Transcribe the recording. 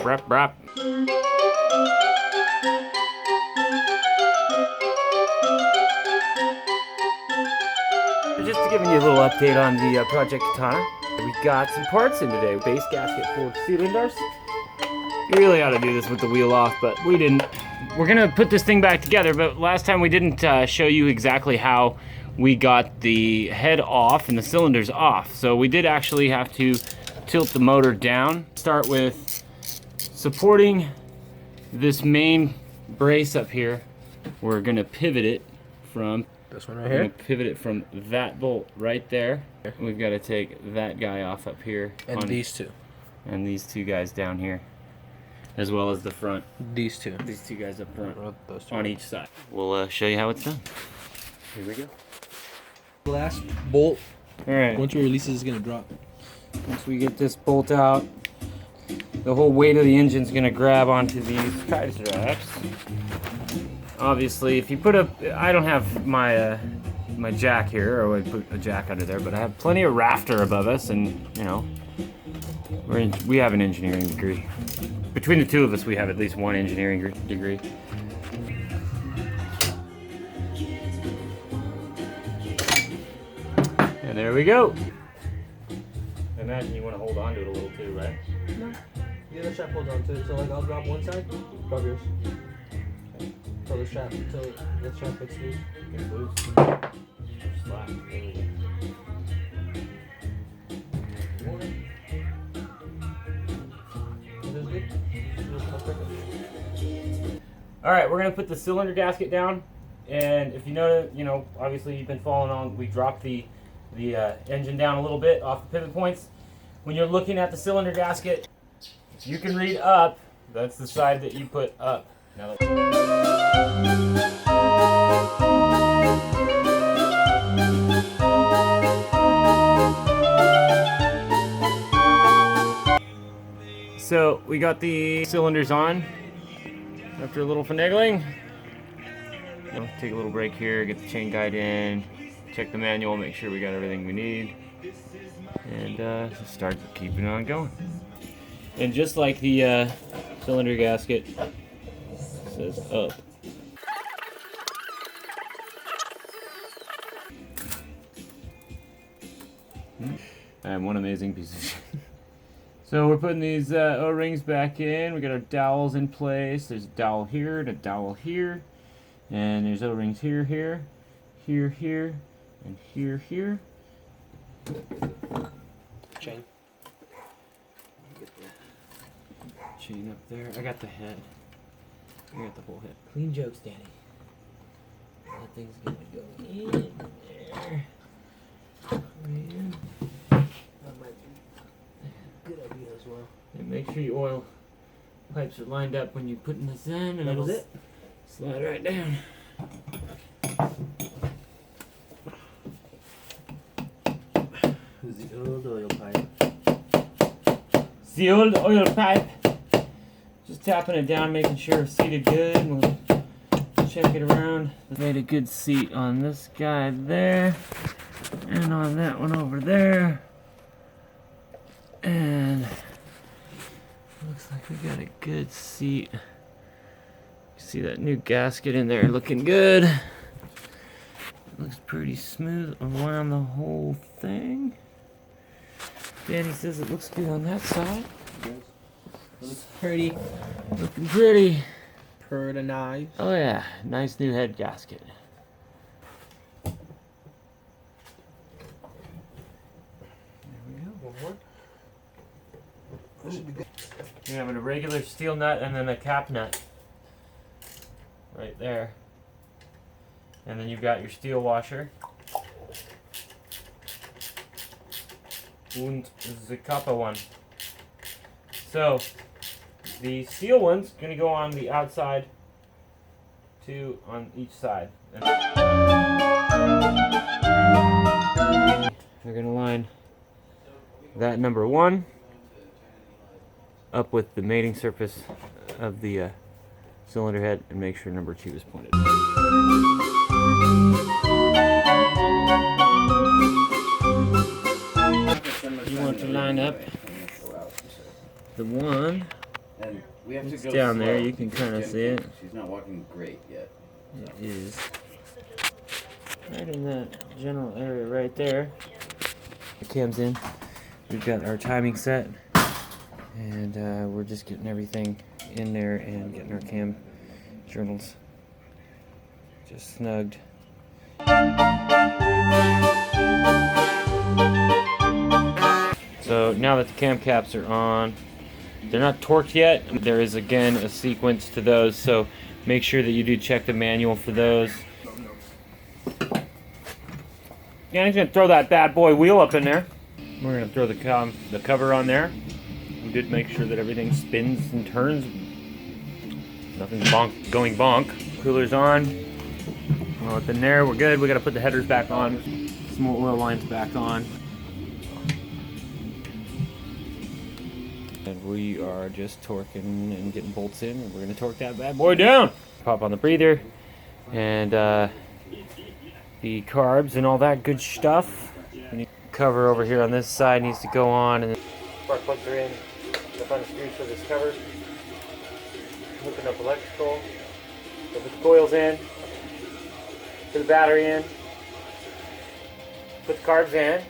brap, brap. Just giving you a little update on the Project Katana. We got some parts in today. Base gasket for cylinders. You really ought to do this with the wheel off, but we didn't. We're gonna put this thing back together, but last time we didn't show you exactly how we got the head off and the cylinders off. So we did actually have to tilt the motor down. Start with supporting this main brace up here. We're gonna pivot it from this one right here. We're gonna pivot it from that bolt right there. We've got to take that guy off up here. And these two. And these two guys down here. As well as the front. These two. These two guys up front. Those two. On each side. We'll show you how it's done. Here we go. Last bolt. Alright. Once we release it, it's going to drop. Once we get this bolt out, the whole weight of the engine's going to grab onto these tie straps. Obviously, if you put a... I don't have my my jack here, or I put a jack under there, but I have plenty of rafter above us, and, you know, we have an engineering degree. Between the two of us, we have at least one engineering degree. And there we go. I imagine you want to hold on to it a little too, right? No. The other strap holds on to it, so like I'll drop one side, drop yours. Okay. Pull the strap until the strap gets loose. Get loose. Slap. There we go. All right, we're gonna put the cylinder gasket down, and if you know, obviously you've been following on. We dropped the engine down a little bit off the pivot points. When you're looking at the cylinder gasket, you can read up. That's the side that you put up. Now so we got the cylinders on. After a little finagling, take a little break here, get the chain guide in, check the manual, make sure we got everything we need, and just start keeping on going. And just like the cylinder gasket, it says up. I am one amazing piece of shit. So we're putting these O-rings back in. We got our dowels in place. There's a dowel here and a dowel here. And there's O-rings here, here, here, here, and here, here. Chain. Chain up there. I got the head. I got the whole head. Clean jokes, Danny. That thing's gonna go in there. And good idea as well. And make sure your oil pipes are lined up when you're putting this in, and That was it'll it. slide right down. The old oil pipe. It's the old oil pipe. Just tapping it down, making sure it's seated good. We'll check it around. Made a good seat on this guy there, and on that one over there. And looks like we got a good seat. You see that new gasket in there looking good. It looks pretty smooth around the whole thing. Danny says it looks good on that side. Looks pretty. Looking pretty. Pretty nice. Oh yeah, nice new head gasket. There we go. One more. That should be good. You're having a regular steel nut and then a cap nut. Right there. And then you've got your steel washer. Und the copper one. So, the steel one's going to go on the outside, two on each side. And we're going to line that number one up with the mating surface of the cylinder head and make sure number two is pointed. You want to line up the one And we have It's to go down slow there, you can because kinda Jen see it. She's not walking great yet. It is right in that general area right there. The cam's in. We've got our timing set, and we're just getting everything in there and getting our cam journals just snugged. So now that the cam caps are on, they're not torqued yet. There is again a sequence to those, so make sure that you do check the manual for those. Yeah, he's gonna throw that bad boy wheel up in there. We're gonna throw the cover on there. We did make sure that everything spins and turns. Nothing's going bonk. Cooler's on. Well, up in there, we're good. We gotta put the headers back on. Small oil lines back on. And we are just torquing and getting bolts in, and we're gonna torque that bad boy down. Pop on the breather and the carbs and all that good stuff. Cover over here on this side needs to go on, and spark plugs are in. Gotta find the screws for this cover. Hooking up electrical. Put the coils in. Put the battery in. Put the carbs in.